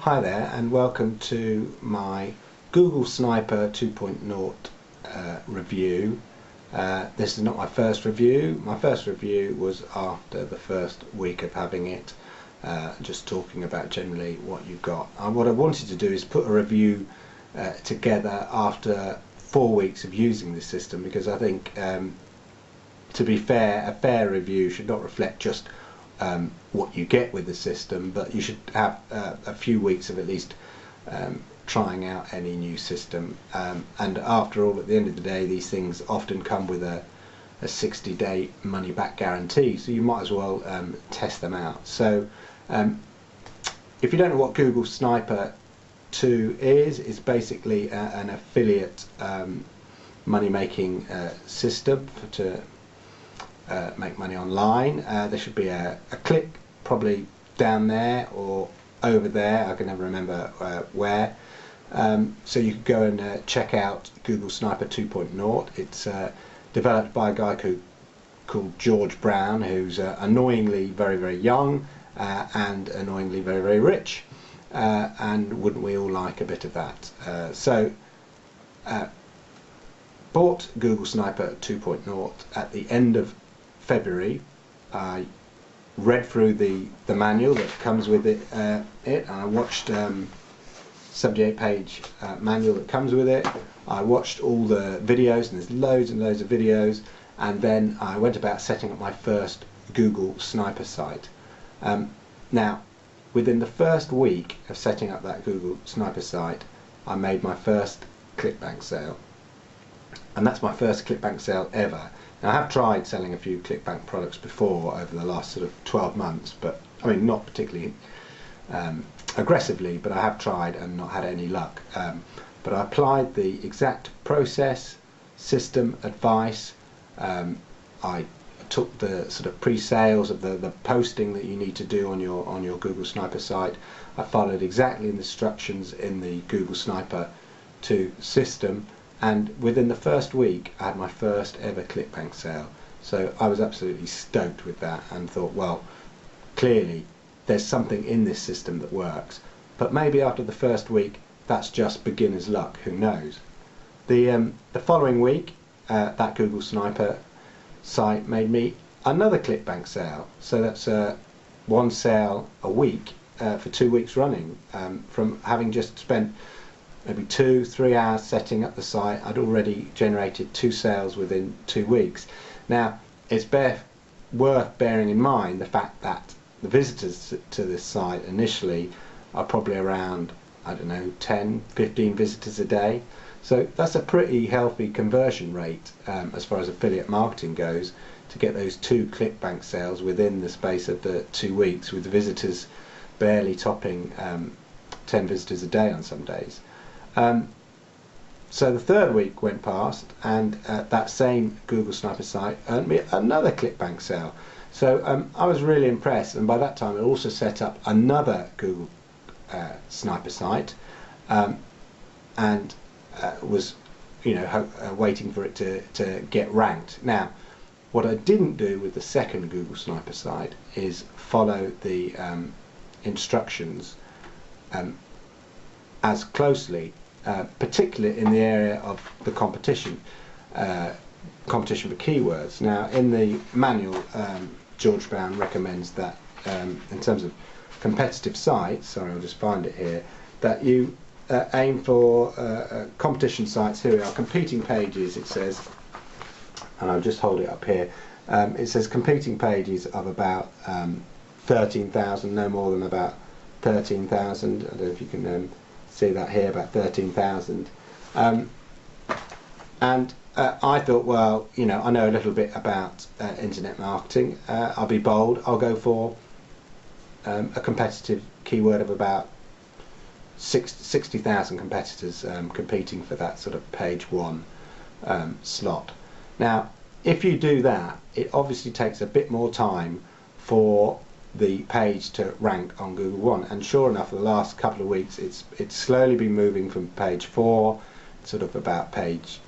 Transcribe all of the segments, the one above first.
Hi there and welcome to my Google Sniper 2.0 review. This is not my first review. My first review was after the first week of having it, just talking about generally what you've got. What I wanted to do is put a review together after 4 weeks of using this system, because I think, to be fair, a fair review should not reflect just what you get with the system, but you should have a few weeks of at least trying out any new system, and after all, at the end of the day, these things often come with a 60-day money-back guarantee, so you might as well test them out. So if you don't know what Google Sniper 2 is, it's basically an affiliate money-making system to make money online. There should be a click probably down there or over there, I can never remember where, so you can go and check out Google Sniper 2.0. It's developed by a guy called George Brown, who's annoyingly very young and annoyingly very rich, and wouldn't we all like a bit of that? Bought Google Sniper 2.0 at the end of February. I read through the manual that comes with it, and I watched 78-page manual that comes with it. I watched all the videos, and there's loads and loads of videos, and then I went about setting up my first Google Sniper site. Now, within the first week of setting up that Google Sniper site, I made my first ClickBank sale, and that's my first ClickBank sale ever. Now, I have tried selling a few ClickBank products before over the last sort of 12 months, but I mean, not particularly aggressively, but I have tried and not had any luck. But I applied the exact process, system, advice. I took the sort of pre-sales of the posting that you need to do on your Google Sniper site. I followed exactly the instructions in the Google Sniper 2 system, and within the first week I had my first ever ClickBank sale. So I was absolutely stoked with that and thought, well, clearly there's something in this system that works, but maybe after the first week that's just beginner's luck, who knows. The following week, that Google Sniper site made me another ClickBank sale, so that's one sale a week for 2 weeks running. From having just spent maybe 2-3 hours setting up the site, I'd already generated 2 sales within 2 weeks. Now, it's worth bearing in mind the fact that the visitors to this site initially are probably around, I don't know, 10-15 visitors a day. So that's a pretty healthy conversion rate as far as affiliate marketing goes, to get those 2 ClickBank sales within the space of the 2 weeks, with the visitors barely topping 10 visitors a day on some days. So the third week went past, and that same Google Sniper site earned me another ClickBank sale. So I was really impressed, and by that time I also set up another Google Sniper site, and was, waiting for it to get ranked. Now, what I didn't do with the second Google Sniper site is follow the instructions as closely, particularly in the area of the competition for keywords. Now, in the manual, George Brown recommends that in terms of competitive sites, sorry, I'll just find it here, that you aim for competition sites. Here we are, competing pages, it says, and I'll just hold it up here. It says competing pages of about 13,000, no more than about 13,000. I don't know if you can see that here, about 13,000. And I thought, well, I know a little bit about internet marketing. I'll be bold. I'll go for a competitive keyword of about 60,000 competitors competing for that sort of page 1 slot. Now, if you do that, it obviously takes a bit more time for the page to rank on Google 1, and sure enough, for the last couple of weeks it's slowly been moving from page 4, sort of about page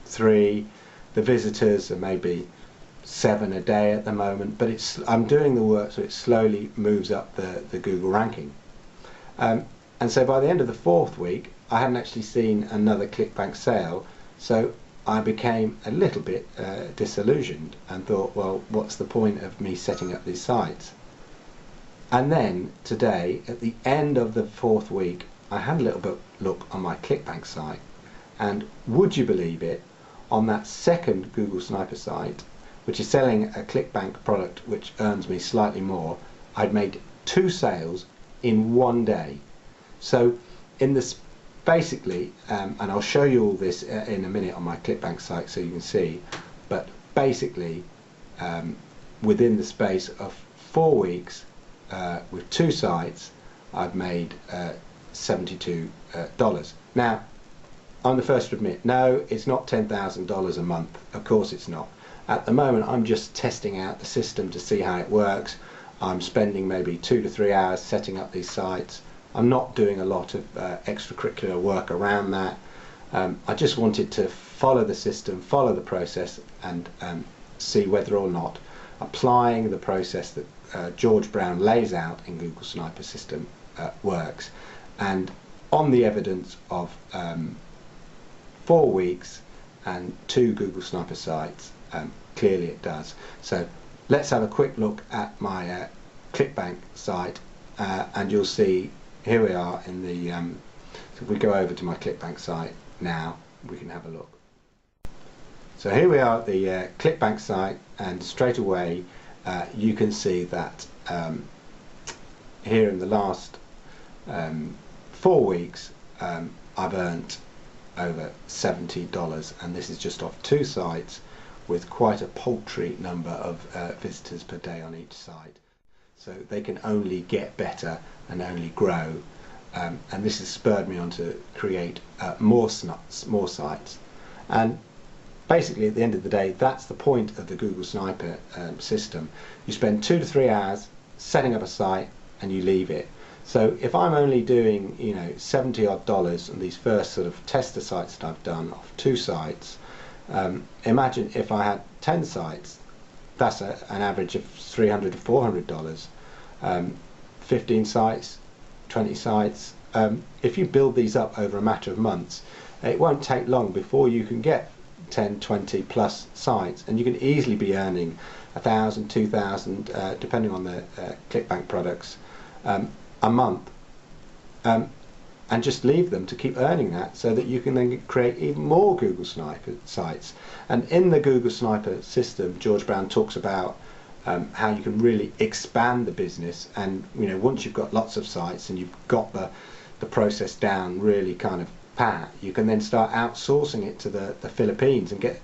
3. The visitors are maybe 7 a day at the moment, but I'm doing the work so it slowly moves up the Google ranking. And And so by the end of the 4th week, I hadn't actually seen another ClickBank sale, so I became a little bit disillusioned and thought, well, what's the point of me setting up these sites? And then today, at the end of the 4th week, I had a little bit look on my ClickBank site, and would you believe it, on that second Google Sniper site, which is selling a ClickBank product which earns me slightly more, I'd made 2 sales in 1 day. So in this, basically, and I'll show you all this in a minute on my ClickBank site so you can see, but basically within the space of 4 weeks with 2 sites, I've made $72. Now, I'm the first to admit, no, it's not $10,000 a month. Of course it's not. At the moment, I'm just testing out the system to see how it works. I'm spending maybe 2 to 3 hours setting up these sites. I'm not doing a lot of extracurricular work around that. I just wanted to follow the system, follow the process, and see whether or not applying the process that George Brown lays out in Google Sniper system works. And on the evidence of 4 weeks and 2 Google Sniper sites, clearly it does. So let's have a quick look at my ClickBank site, and you'll see here we are in the so if we go over to my ClickBank site now, we can have a look. So here we are at the ClickBank site, and straight away you can see that here in the last 4 weeks I've earned over $70, and this is just off 2 sites with quite a paltry number of visitors per day on each site. So they can only get better and only grow, and this has spurred me on to create more sites. And basically at the end of the day, that's the point of the Google Sniper system. You spend 2 to 3 hours setting up a site and you leave it. So if I'm only doing, you know, $70 odd on these first sort of tester sites that I've done off 2 sites, imagine if I had 10 sites, that's an average of $300 to $400. 15 sites, 20 sites. If you build these up over a matter of months, it won't take long before you can get 10, 20 plus sites, and you can easily be earning 1,000, 2,000, depending on the ClickBank products, a month, and just leave them to keep earning that, so that you can then create even more Google Sniper sites. And in the Google Sniper system, George Brown talks about how you can really expand the business, and you know, once you've got lots of sites and you've got the process down really kind of pat, you can then start outsourcing it to the Philippines and get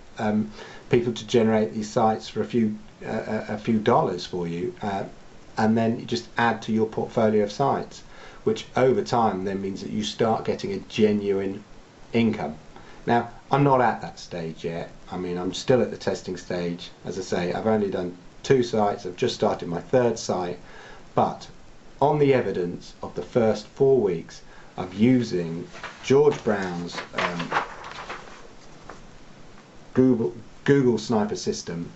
people to generate these sites for a few dollars for you, and then you just add to your portfolio of sites, which over time then means that you start getting a genuine income. Now, I'm not at that stage yet. I mean, I'm still at the testing stage. As I say, I've only done 2 sites. I've just started my 3rd site, but on the evidence of the first 4 weeks of using George Brown's Google Sniper system,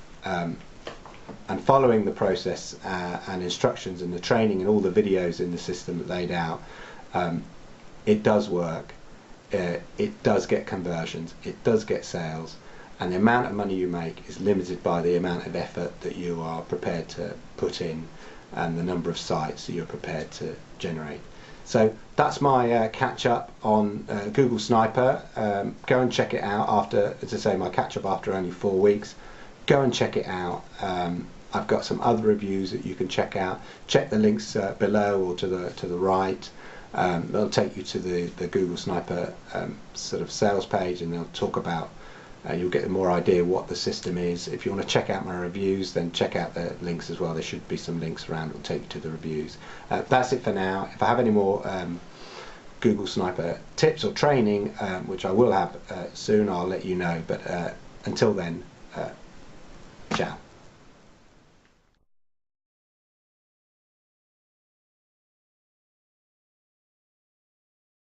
and following the process and instructions and the training and all the videos in the system that laid out, it does work. It does get conversions, it does get sales, and the amount of money you make is limited by the amount of effort that you are prepared to put in and the number of sites that you're prepared to generate. So that's my catch up on Google Sniper. Go and check it out after, as I say, my catch up after only 4 weeks. Go and check it out. I've got some other reviews that you can check out. Check the links below or to the right. They'll take you to the Google Sniper sort of sales page, and they'll talk about, you'll get a more idea what the system is. If you want to check out my reviews, then check out the links as well. There should be some links around that will take you to the reviews. That's it for now. If I have any more Google Sniper tips or training, which I will have soon, I'll let you know. But until then, ciao.